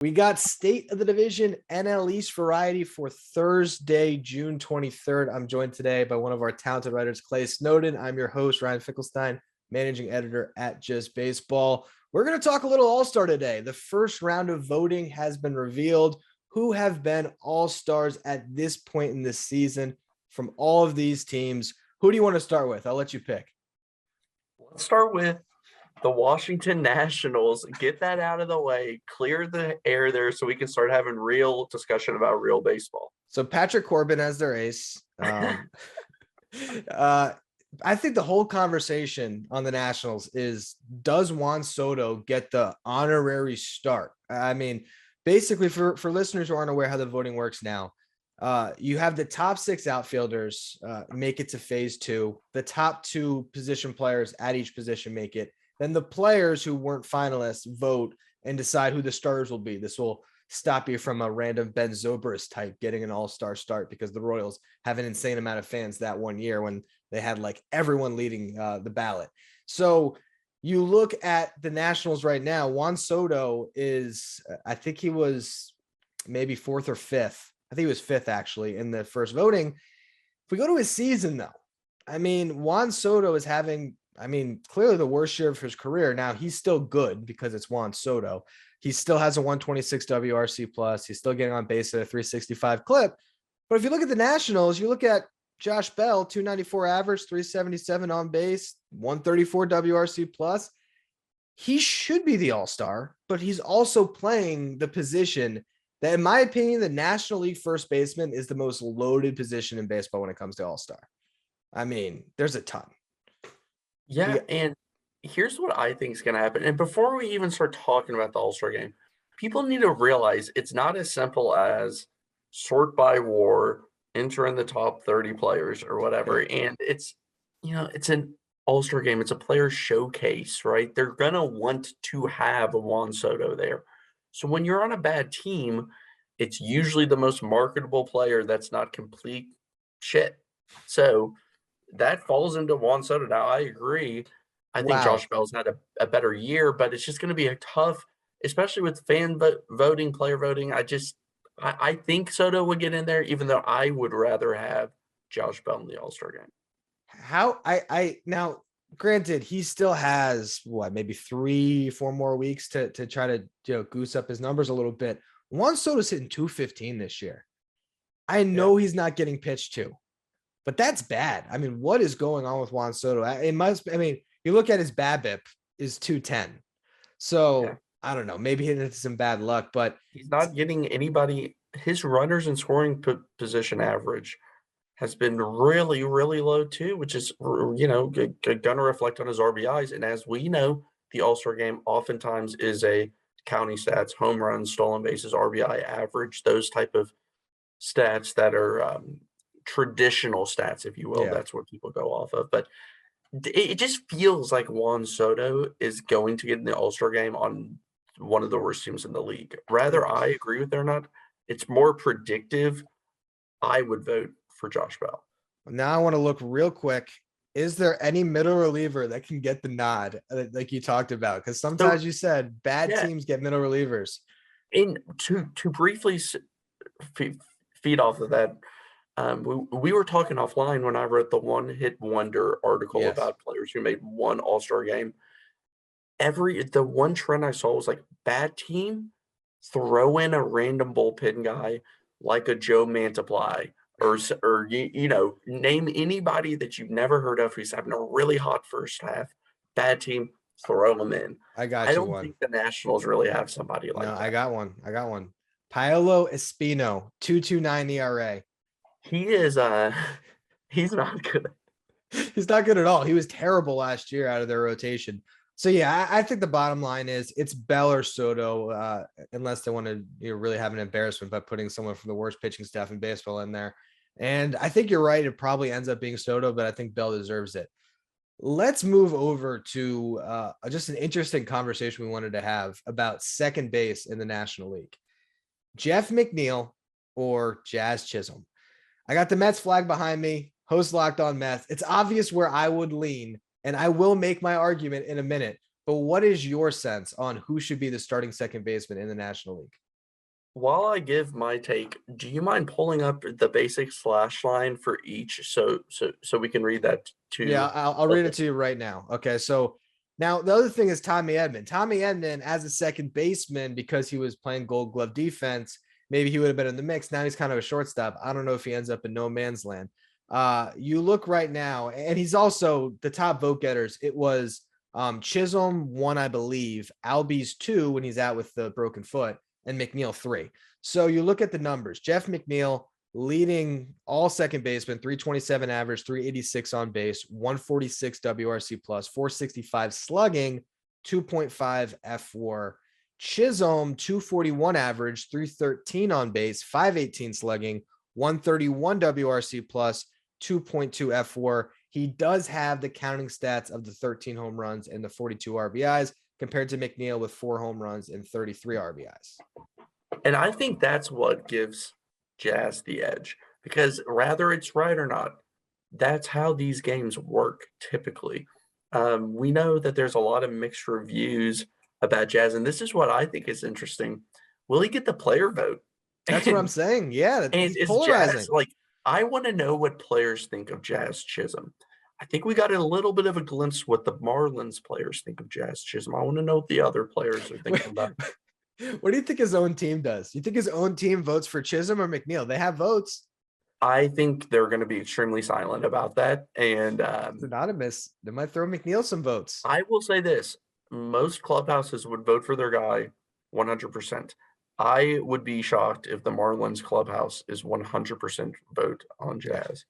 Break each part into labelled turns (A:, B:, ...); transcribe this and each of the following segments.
A: We got State of the Division NL East variety for Thursday, June 23rd. I'm joined today by one of our talented writers, Clay Snowden. I'm your host, Ryan Finkelstein, managing editor at Just Baseball. We're going to talk a little All-Star today. The first round of voting has been revealed. Who have been All-Stars at this point in this season from all of these teams? Who do you want to start with? I'll let you pick.
B: Let's start with the Washington Nationals. Get that out of the way, clear the air there so we can start having real discussion about real baseball.
A: So Patrick Corbin as their ace. I think the whole conversation on the Nationals is, does Juan Soto get the honorary start? I mean, basically for listeners who aren't aware how the voting works now, you have the top six outfielders make it to phase two. The top two position players at each position make it. Then the players who weren't finalists vote and decide who the starters will be. This will stop you from a random Ben Zobrist type getting an all-star start, because the Royals have an insane amount of fans that one year when they had like everyone leading the ballot. So you look at the Nationals right now, Juan Soto is, I think he was maybe fourth or fifth. I think he was fifth actually in the first voting. If we go to his season though, I mean, Juan Soto is having, clearly the worst year of his career. Now he's still good because it's Juan Soto. He still has a 126 WRC plus. He's still getting on base at a 365 clip. But if you look at the Nationals, you look at Josh Bell, 294 average, 377 on base, 134 WRC plus. He should be the all-star, but he's also playing the position that, in my opinion, the National League first baseman is the most loaded position in baseball when it comes to all-star. I mean, there's a ton.
B: Yeah, and here's what I think is going to happen. And before we even start talking about the All-Star game, people need to realize it's not as simple as sort by WAR, enter in the top 30 players or whatever. And it's an All-Star game. It's a player showcase, right? They're going to want to have a Juan Soto there. So when you're on a bad team, it's usually the most marketable player that's not complete shit. So that falls into Juan Soto. Now, I agree. I think Josh Bell's had a better year, but it's just going to be a tough, especially with fan voting, player voting. I think Soto would get in there, even though I would rather have Josh Bell in the All-Star game.
A: Now, granted, he still has maybe 3-4 more weeks to try to goose up his numbers a little bit. Juan Soto's hitting 215 this year. I know he's not getting pitched to, but that's bad. I mean, what is going on with Juan Soto? You look at his BABIP is 210. So I don't know, maybe he had some bad luck, but
B: he's not getting anybody. His runners and scoring position average has been really, really low too, which is, going to reflect on his RBIs. And as we know, the All-Star game oftentimes is a counting stats, home runs, stolen bases, RBI average, those type of stats that are traditional stats, if you will. Yeah. That's what people go off of. But it just feels like Juan Soto is going to get in the All-Star game on one of the worst teams in the league. Rather, I agree with it or not, it's more predictive. I would vote for Josh Bell.
A: Now I want to look real quick. Is there any middle reliever that can get the nod like you talked about? Because sometimes you said bad teams get middle relievers.
B: And to briefly feed off of that, we were talking offline when I wrote the One Hit Wonder article about players who made one All-Star game. The one trend I saw was like, bad team, throw in a random bullpen guy like a Joe Mantiply, or name anybody that you've never heard of who's having a really hot first half. Bad team, throw them in. I don't think the Nationals really have somebody like that.
A: I got one. Paolo Espino, 2.29 ERA.
B: He is he's not good.
A: He's not good at all. He was terrible last year out of their rotation. So yeah, I think the bottom line is it's Bell or Soto, unless they want to really have an embarrassment by putting someone from the worst pitching staff in baseball in there. And I think you're right. It probably ends up being Soto, but I think Bell deserves it. Let's move over to just an interesting conversation we wanted to have about second base in the National League. Jeff McNeil or Jazz Chisolm. I got the Mets flag behind me, host Locked On Mets. It's obvious where I would lean, and I will make my argument in a minute. But what is your sense on who should be the starting second baseman in the National League?
B: While I give my take, do you mind pulling up the basic slash line for each so we can read that
A: Yeah,
B: to
A: I'll read it to you right now. Okay, so now the other thing is Tommy Edman. Tommy Edman, as a second baseman, because he was playing Gold Glove defense, maybe he would have been in the mix. Now he's kind of a shortstop. I don't know if he ends up in no man's land. You look right now, and he's also the top vote getters. It was Chisolm 1, I believe, Albies 2 when he's out with the broken foot, and McNeil 3. So you look at the numbers. Jeff McNeil leading all second basemen, 327 average, 386 on base, 146 WRC plus, 465 slugging, 2.5 F4. Chisolm, 241 average, 313 on base, 518 slugging, 131 WRC plus, 2.2 F4. He does have the counting stats of the 13 home runs and the 42 RBIs compared to McNeil with 4 home runs and 33 RBIs.
B: And I think that's what gives Jazz the edge, because whether it's right or not, that's how these games work typically. We know that there's a lot of mixed reviews about Jazz, and this is what I think is interesting. Will he get the player vote?
A: That's what I'm saying. Yeah,
B: And
A: he's
B: is
A: polarizing.
B: Jazz like? I want to know what players think of Jazz Chisolm. I think we got a little bit of a glimpse what the Marlins players think of Jazz Chisolm. I want to know what the other players are thinking about.
A: What do you think his own team does? You think his own team votes for Chisolm or McNeil? They have votes.
B: I think they're going to be extremely silent about that. And
A: It's anonymous. They might throw McNeil some votes.
B: I will say this: most clubhouses would vote for their guy 100%. I would be shocked if the Marlins clubhouse is 100% vote on Jazz.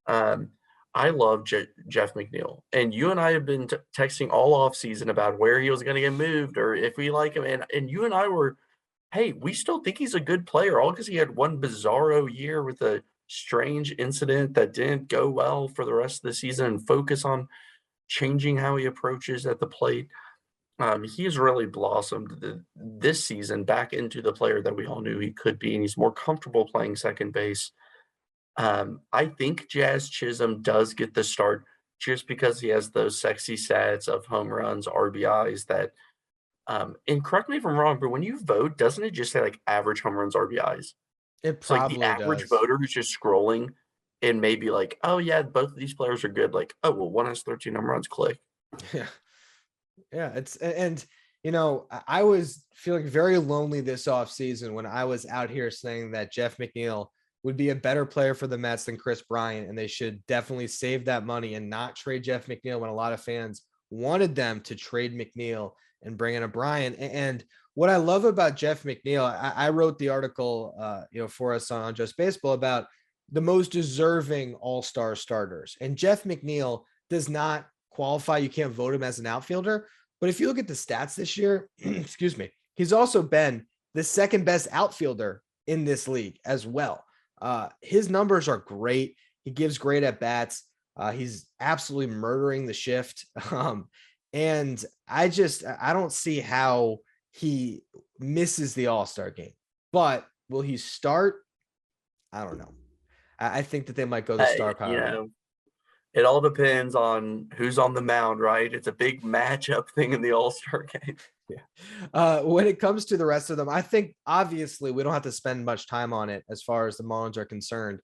B: Um, I love Jeff McNeil, and you and I have been texting all off season about where he was going to get moved or if we like him. And you and I were, hey, we still think he's a good player, all because he had one bizarro year with a strange incident that didn't go well for the rest of the season and focus on changing how he approaches at the plate. He's really blossomed this season back into the player that we all knew he could be, and he's more comfortable playing second base. I think Jazz Chisolm does get the start just because he has those sexy stats of home runs, RBIs that, and correct me if I'm wrong, but when you vote, doesn't it just say like average home runs, RBIs?
A: It
B: It's like the
A: probably
B: average
A: does.
B: voter who's just scrolling and maybe like, oh yeah, both of these players are good. Like, oh, well, one has 13 home runs, click.
A: Yeah. Yeah. And I was feeling very lonely this offseason when I was out here saying that Jeff McNeil would be a better player for the Mets than Chris Bryant, and they should definitely save that money and not trade Jeff McNeil when a lot of fans wanted them to trade McNeil and bring in a Bryant. And what I love about Jeff McNeil, I wrote the article, for us on Just Baseball about the most deserving all-star starters. And Jeff McNeil does not qualify. You can't vote him as an outfielder. But if you look at the stats this year, excuse me, he's also been the second best outfielder in this league as well. His numbers are great. He gives great at bats. He's absolutely murdering the shift. And I don't see how he misses the All-Star game. But will he start? I don't know. I think that they might go the star power route.
B: It all depends on who's on the mound, right? It's a big matchup thing in the All-Star game.
A: Yeah. When it comes to the rest of them, I think obviously we don't have to spend much time on it as far as the Marlins are concerned.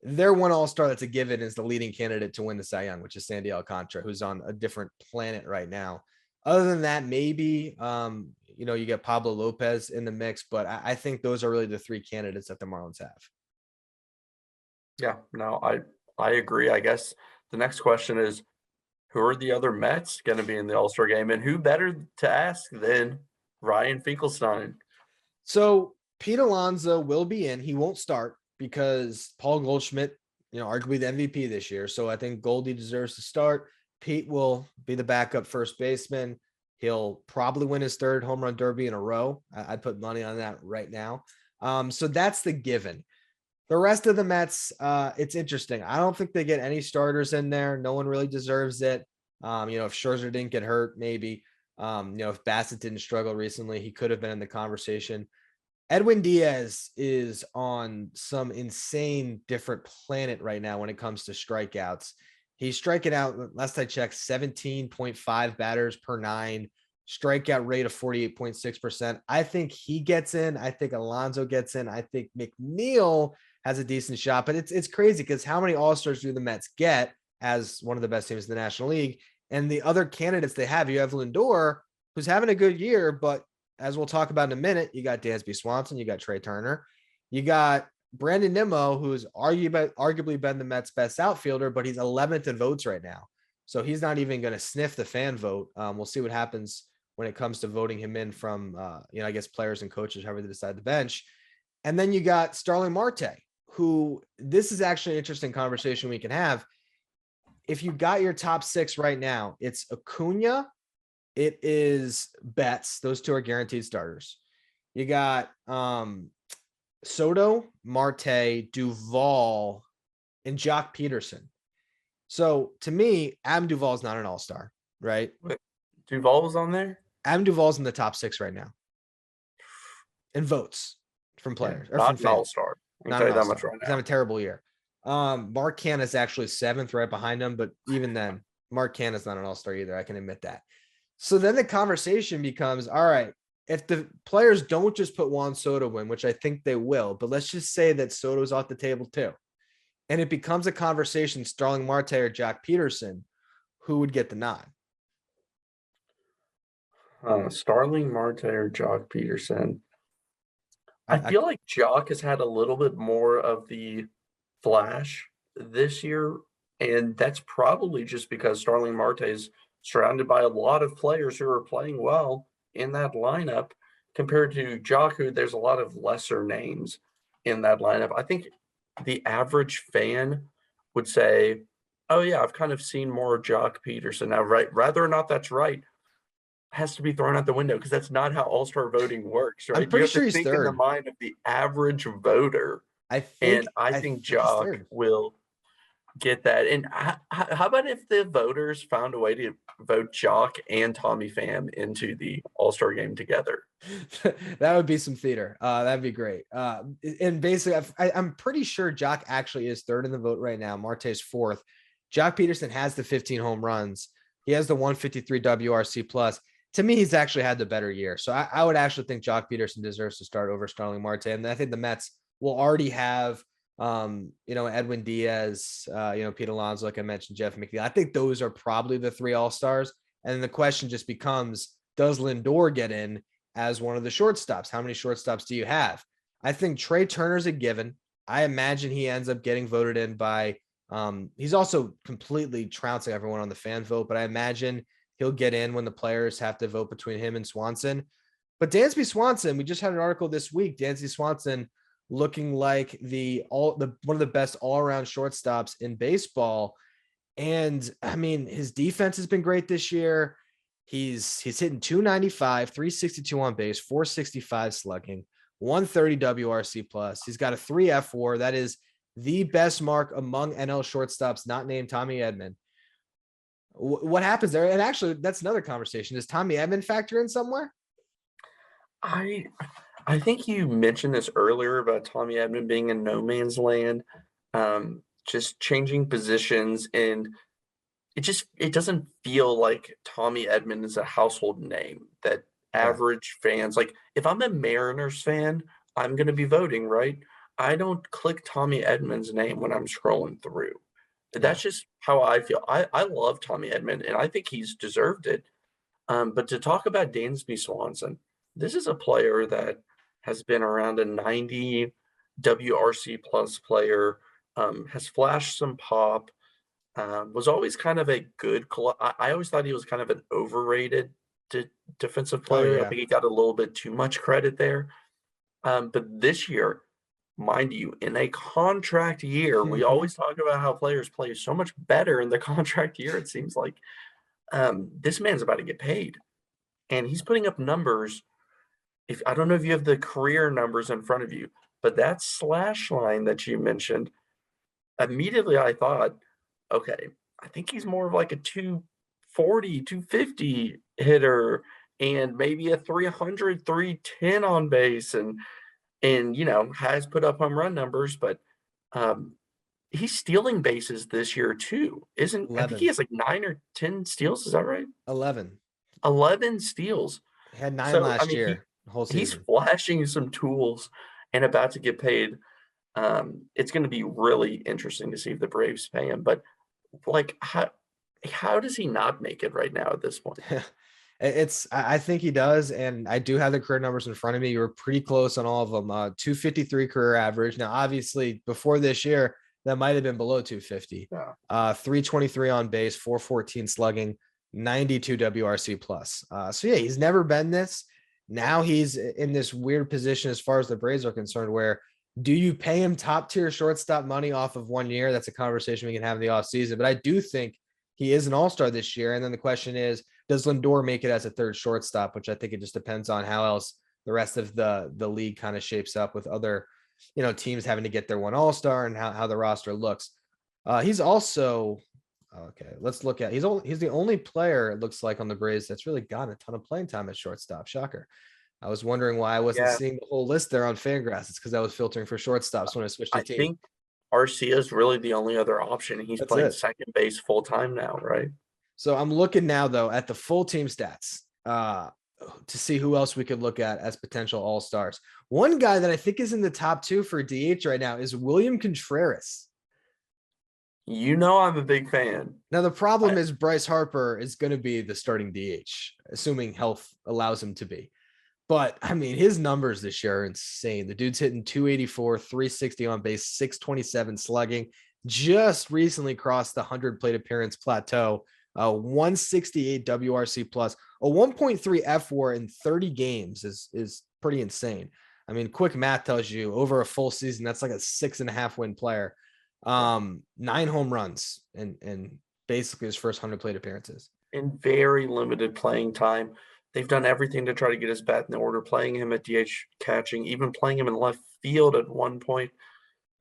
A: Their one all-star that's a given is the leading candidate to win the Cy Young, which is Sandy Alcantara, who's on a different planet right now. Other than that, maybe, you get Pablo Lopez in the mix, but I think those are really the 3 candidates that the Marlins have.
B: Yeah, no, I agree. I guess the next question is, who are the other Mets going to be in the All-Star game? And who better to ask than Ryan Finkelstein?
A: So Pete Alonso will be in. He won't start because Paul Goldschmidt, arguably the MVP this year. So I think Goldie deserves to start. Pete will be the backup first baseman. He'll probably win his 3rd home run derby in a row. I'd put money on that right now. So that's the given. The rest of the Mets, it's interesting. I don't think they get any starters in there. No one really deserves it. If Scherzer didn't get hurt, maybe. If Bassett didn't struggle recently, he could have been in the conversation. Edwin Diaz is on some insane different planet right now when it comes to strikeouts. He's striking out, last I checked, 17.5 batters per 9, strikeout rate of 48.6%. I think he gets in. I think Alonso gets in. I think McNeil has a decent shot, but it's crazy because how many All-Stars do the Mets get as one of the best teams in the National League? And the other candidates they have, you have Lindor, who's having a good year, but as we'll talk about in a minute, you got Dansby Swanson, you got Trey Turner, you got Brandon Nimmo, who's arguably been the Mets' best outfielder, but he's 11th in votes right now. So he's not even going to sniff the fan vote. We'll see what happens when it comes to voting him in from, I guess players and coaches, however they decide the bench. And then you got Starling Marte, who this is actually an interesting conversation we can have. If you got your top 6 right now, it's Acuna, it is Betts. Those two are guaranteed starters. You got Soto, Marte, Duvall, and Jock Peterson. So to me, Adam Duvall is not an all-star, right?
B: Wait, Duvall was on there?
A: Adam Duvall's in the top 6 right now in votes from players.
B: Yeah, not an all-star.
A: Not an all-star. That much right now. He's having a terrible year. Mark Canha's actually 7th right behind him, but even then, Mark Canha's not an all-star either. I can admit that. So then the conversation becomes, all right, if the players don't just put Juan Soto in, which I think they will, but let's just say that Soto's off the table too. And it becomes a conversation, Starling Marte or Jock Peterson, who would get the nod?
B: Starling Marte or Jock Peterson. I feel like Jock has had a little bit more of the flash this year, and that's probably just because Starling Marte is surrounded by a lot of players who are playing well in that lineup compared to Jock, who there's a lot of lesser names in that lineup. I think the average fan would say, oh yeah, I've kind of seen more Jock Peterson. Now, right, whether or not that's right has to be thrown out the window because that's not how all-star voting works, right?
A: I'm pretty sure he's
B: think
A: third.
B: In the mind of the average voter. I think Jock will get that. And how about if the voters found a way to vote Jock and Tommy Pham into the All-Star game together?
A: That would be some theater. That'd be great. And basically, I'm pretty sure Jock actually is third in the vote right now. Marte's 4th. Jock Peterson has the 15 home runs. He has the 153 WRC plus. To me, he's actually had the better year. So I would actually think Jock Peterson deserves to start over Starling Marte. And I think the Mets will already have Edwin Diaz, Pete Alonso, like I mentioned, Jeff McNeil. I think those are probably the 3 all-stars. And the question just becomes, does Lindor get in as one of the shortstops? How many shortstops do you have? I think Trey Turner's a given. I imagine he ends up getting voted in by, he's also completely trouncing everyone on the fan vote, but I imagine he'll get in when the players have to vote between him and Swanson. But Dansby Swanson, we just had an article this week, Dansby Swanson looking like one of the best all-around shortstops in baseball. And I mean, his defense has been great this year. He's hitting 295, 362 on base, 465 slugging, 130 WRC plus. He's got a 3 F4. That is the best mark among NL shortstops not named Tommy Edman. What happens there? And actually, that's another conversation. Does Tommy Edman factor in somewhere?
B: I think you mentioned this earlier about Tommy Edman being in no man's land, just changing positions, and it doesn't feel like Tommy Edman is a household name that average fans, like if I'm a Mariners fan, I'm going to be voting, right? I don't click Tommy Edman's name when I'm scrolling through. That's just how I feel. I love Tommy Edman, and I think he's deserved it. But to talk about Dansby Swanson, this is a player that has been around a 90 WRC plus player, has flashed some pop, was always kind of a good – I always thought he was kind of an overrated defensive player. I think he got a little bit too much credit there. But this year, mind you, in a contract year, we always talk about how players play so much better in the contract year, it seems like. This man's about to get paid. And he's putting up numbers. I don't know if you have the career numbers in front of you, but that slash line that you mentioned, immediately I thought, okay, I think he's more of like a 240, 250 hitter and maybe a 300, 310 on base and has put up home run numbers, but he's stealing bases this year too. I think he has like 9 or 10 steals. Is that right?
A: 11.
B: 11 steals.
A: He had 9
B: So, I
A: last
B: mean,
A: year, the whole
B: he's
A: season.
B: flashing some tools and about to get paid. It's gonna be really interesting to see if the Braves pay him, but, like, how does he not make it right now at this point?
A: I think he does, and I do have the career numbers in front of me. You were pretty close on all of them. 253 career average. Now, obviously, before this year, that might have been below 250.
B: Yeah.
A: 323 on base, 414 slugging, 92 WRC plus. So yeah, he's never been this. Now he's in this weird position as far as the Braves are concerned, where do you pay him top tier shortstop money off of 1 year? That's a conversation we can have in the offseason. But I do think he is an all-star this year. And then the question is, does Lindor make it as a third shortstop, which I think it just depends on how else the rest of the league kind of shapes up with other, teams having to get their one all-star and how the roster looks. He's also okay. Let's look at he's the only player it looks like on the Braves that's really gotten a ton of playing time at shortstop. Shocker. I was wondering why I wasn't
B: Yeah,
A: seeing the whole list there on Fangraphs. It's because I was filtering for shortstops when I switched
B: I
A: the team.
B: think Arcia is really the only other option. He's
A: That's
B: playing
A: it.
B: second base full time now, right?
A: So I'm looking now though at the full team stats to see who else we could look at as potential all stars. One guy that I think is in the top 2 for DH right now is William Contreras.
B: You know I'm a big fan.
A: Now the problem is Bryce Harper is going to be the starting DH, assuming health allows him to be. But I mean, his numbers this year are insane. The dude's hitting 284, 360 on base, 627 slugging. Just recently crossed the 100 plate appearance plateau. 168 WRC plus, a 1.3 F WAR in 30 games is pretty insane. I mean, quick math tells you over a full season, that's like a 6.5 win player. 9 home runs and basically his first 100 plate appearances.
B: In very limited playing time. They've done everything to try to get his bat in order, playing him at DH catching, even playing him in left field at one point.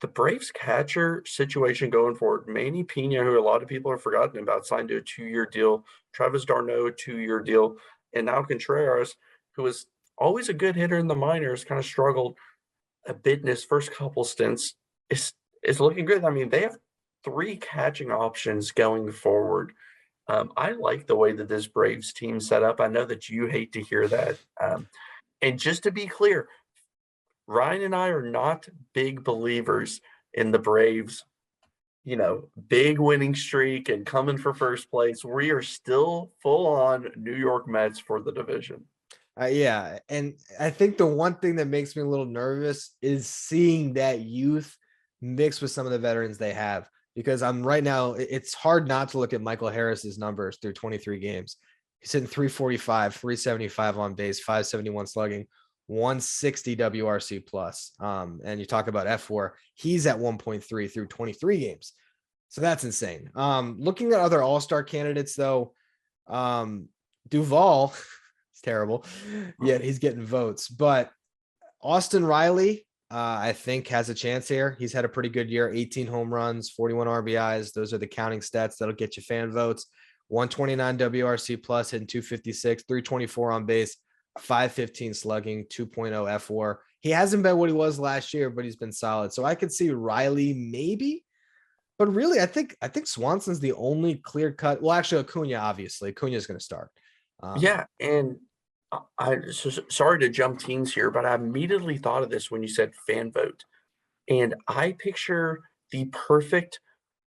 B: The Braves catcher situation going forward, Manny Pena, who a lot of people have forgotten about, signed to a 2-year deal. Travis d'Arnaud, a 2-year deal. And now Contreras, who was always a good hitter in the minors, kind of struggled a bit in his first couple stints, is looking good. I mean, they have 3 catching options going forward. I like the way that this Braves team set up. I know that you hate to hear that. And just to be clear, Ryan and I are not big believers in the Braves, big winning streak and coming for first place. We are still full on New York Mets for the division.
A: Yeah. And I think the one thing that makes me a little nervous is seeing that youth mixed with some of the veterans they have. Because I'm right now, it's hard not to look at Michael Harris's numbers through 23 games. He's hitting 345, 375 on base, 571 slugging, 160 WRC plus. And you talk about F WAR, he's at 1.3 through 23 games. So that's insane. Looking at other all-star candidates though, Duvall, it's terrible, yet he's getting votes. But Austin Riley, I think has a chance here. He's had a pretty good year, 18 home runs, 41 RBIs. Those are the counting stats that'll get you fan votes. 129 WRC plus, hitting 256, 324 on base, 515 slugging, 2.0 F WAR. He hasn't been what he was last year, but he's been solid. So I could see Riley maybe, but really I think Swanson's the only clear cut. Well, actually Acuna, obviously. Acuna's going to start.
B: Yeah, and sorry to jump teams here, but I immediately thought of this when you said fan vote. And I picture the perfect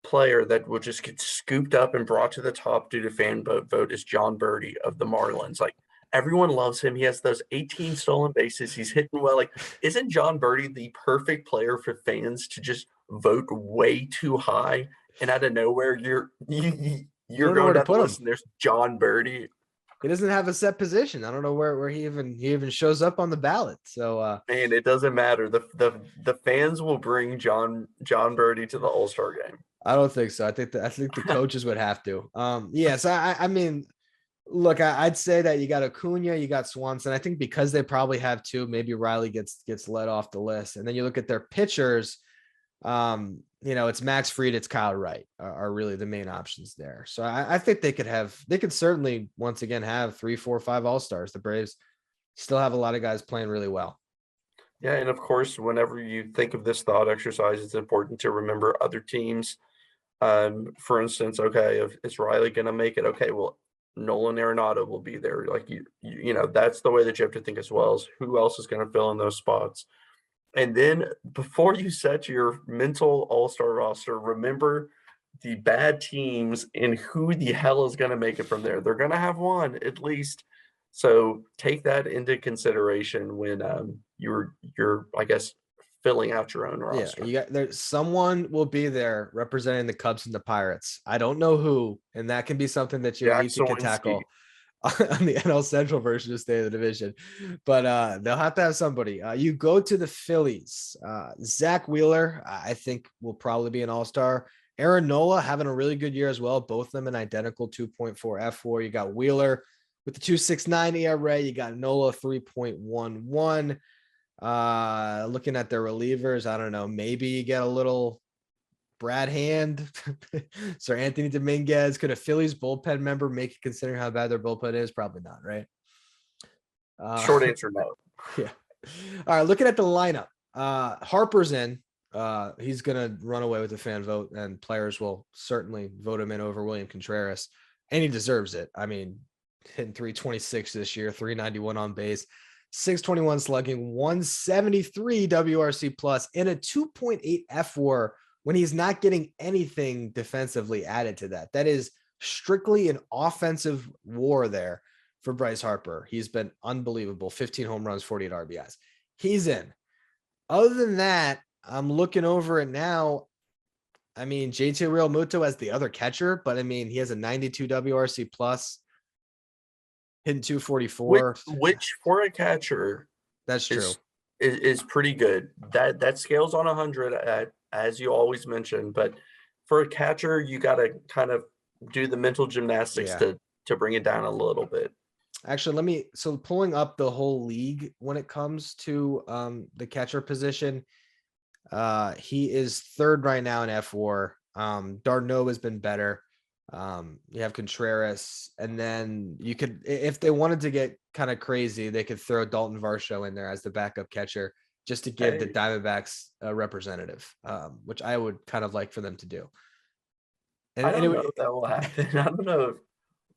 B: player that will just get scooped up and brought to the top due to fan vote is John Birdie of the Marlins. Like, everyone loves him. He has those 18 stolen bases. He's hitting well. Like, isn't John Birdie the perfect player for fans to just vote way too high? And out of nowhere, you're
A: don't know where
B: going
A: to
B: down the
A: put him.
B: list, and there's John Birdie.
A: He doesn't have a set position. I don't know where he even shows up on the ballot. So
B: Man, it doesn't matter. The fans will bring John Birdie to the All-Star game.
A: I don't think so. I think the coaches would have to. Yes, I mean, look, I'd say that you got Acuna, you got Swanson. I think because they probably have 2, maybe Riley gets let off the list. And then you look at their pitchers. It's Max Fried, it's Kyle Wright are really the main options there. So I think they could certainly once again have 3, 4, 5 all-stars. The Braves still have a lot of guys playing really well.
B: Yeah, and of course, whenever you think of this thought exercise, it's important to remember other teams. For instance, okay, is Riley going to make it? Okay, well, Nolan Arenado will be there. Like you know, that's the way that you have to think as well, is who else is going to fill in those spots. And then before you set your mental all-star roster, remember the bad teams and who the hell is going to make it from there. They're going to have one at least. So take that into consideration when you're I guess filling out your own
A: Yeah,
B: roster.
A: you got there. Someone will be there representing the Cubs and the Pirates. I don't know who, and that can be something that your
B: Jack
A: league can
B: Sawinski.
A: tackle on the NL Central version of State of the Division. But they'll have to have somebody. You go to the Phillies. Zach Wheeler, I think, will probably be an all-star. Aaron Nola having a really good year as well. Both of them an identical 2.4 F4. You got Wheeler with the 2.69 ERA. You got Nola 3.11. Looking at their relievers, I don't know. Maybe you get a little Brad Hand, Sir Anthony Dominguez. Could a Phillies bullpen member make it, considering how bad their bullpen is? Probably not, right?
B: Short answer, no.
A: Yeah. All right, looking at the lineup. Harper's in. He's gonna run away with the fan vote, and players will certainly vote him in over William Contreras, and he deserves it. I mean, hitting 326 this year, 391 on base, 621 slugging, 173 WRC plus, and a 2.8 F4 when he's not getting anything defensively added to that. That is strictly an offensive war there for Bryce Harper. He's been unbelievable. 15 home runs, 48 RBIs. He's in. Other than that, I'm looking over it now. I mean, JT Realmuto as the other catcher, but I mean, he has a 92 WRC plus, hitting 244.
B: Which for a catcher,
A: that's true,
B: is pretty good. That scales on 100, as you always mention. But for a catcher, you got to kind of do the mental gymnastics to bring it down a little bit.
A: Actually, so pulling up the whole league when it comes to the catcher position, he is third right now in F4. Darno has been better. You have Contreras, and then you could, if they wanted to get kind of crazy, they could throw Dalton Varsho in there as the backup catcher just to give the Diamondbacks a representative, which I would kind of like for them to do.
B: And I don't know if that will happen. I don't know if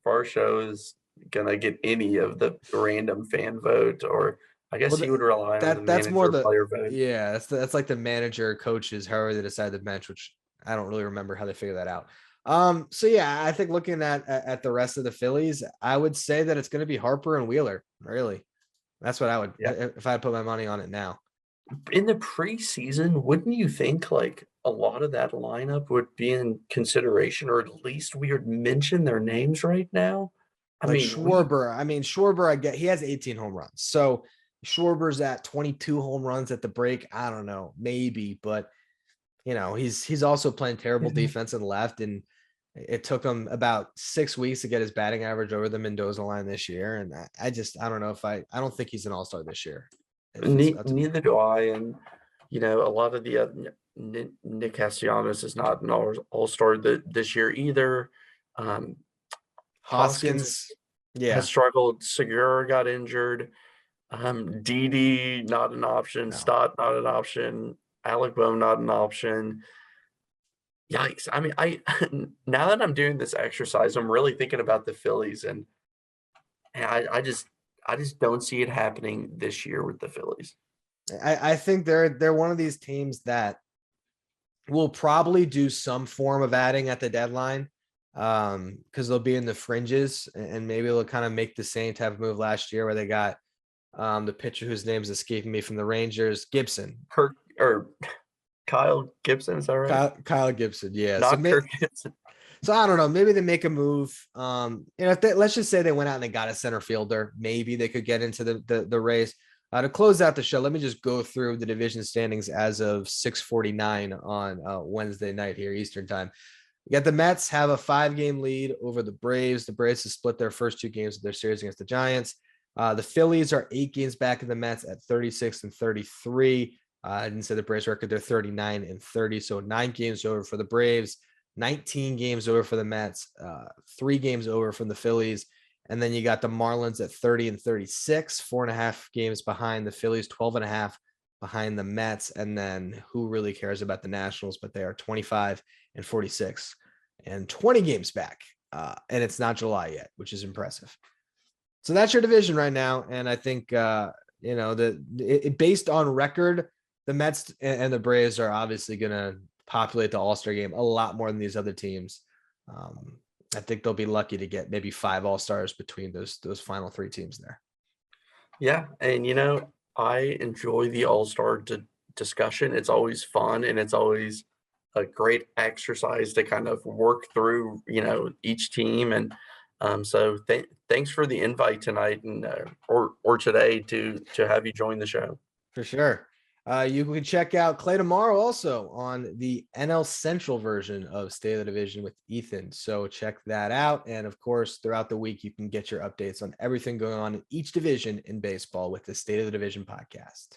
B: Varsho is gonna get any of the random fan vote, or I guess he would rely on the manager player vote.
A: Yeah, that's like the manager, coaches, however they decide the bench, which I don't really remember how they figure that out. So yeah, I think looking at the rest of the Phillies, I would say that it's going to be Harper and Wheeler. Really, that's what I would, if I put my money on it now.
B: In the preseason, wouldn't you think like a lot of that lineup would be in consideration, or at least we would mention their names right now?
A: I mean, Schwarber, I get, he has 18 home runs. So Schwarber's at 22 home runs at the break. I don't know, maybe, but you know, he's also playing terrible defense in left, and it took him about 6 weeks to get his batting average over the Mendoza line this year. And I don't know if I don't think he's an all-star this year.
B: Neither do I. And, you know, a lot of the Nick Castellanos is not an all-star this year either.
A: Hoskins
B: has struggled. Segura got injured. Didi, not an option. No. Stott, not an option. Alec Bohm, not an option. Yikes. I mean, now that I'm doing this exercise, I'm really thinking about the Phillies, and I just don't see it happening this year with the Phillies.
A: I think they're one of these teams that will probably do some form of adding at the deadline, because they'll be in the fringes, and maybe they'll kind of make the same type of move last year where they got the pitcher whose name's escaping me from the Rangers, Gibson.
B: Kyle Gibson, is that right?
A: Kyle Gibson, yeah.
B: Not Kirk Gibson.
A: So I don't know. Maybe they make a move. You know, let's just say they went out and they got a center fielder. Maybe they could get into the race. To close out the show, let me just go through the division standings as of 6:49 on Wednesday night here, Eastern time. You got the Mets have a 5-game lead over the Braves. The Braves have split their first 2 games of their series against the Giants. The Phillies are 8 games back of the Mets at 36 and 33. I didn't say the Braves record, they're 39 and 30. So 9 games over for the Braves, 19 games over for the Mets, 3 games over from the Phillies. And then you got the Marlins at 30 and 36, 4.5 games behind the Phillies, 12.5 behind the Mets. And then who really cares about the Nationals, but they are 25 and 46 and 20 games back and it's not July yet, which is impressive. So that's your division right now. And I think, based on record, the Mets and the Braves are obviously going to populate the All-Star game a lot more than these other teams. I think they'll be lucky to get maybe 5 All-Stars between those final 3 teams there.
B: Yeah. And, I enjoy the All-Star discussion. It's always fun, and it's always a great exercise to kind of work through, each team. And so thanks for the invite tonight and or today to have you join the show.
A: For sure. You can check out Clay tomorrow also on the NL Central version of State of the Division with Ethan. So check that out. And of course, throughout the week, you can get your updates on everything going on in each division in baseball with the State of the Division podcast.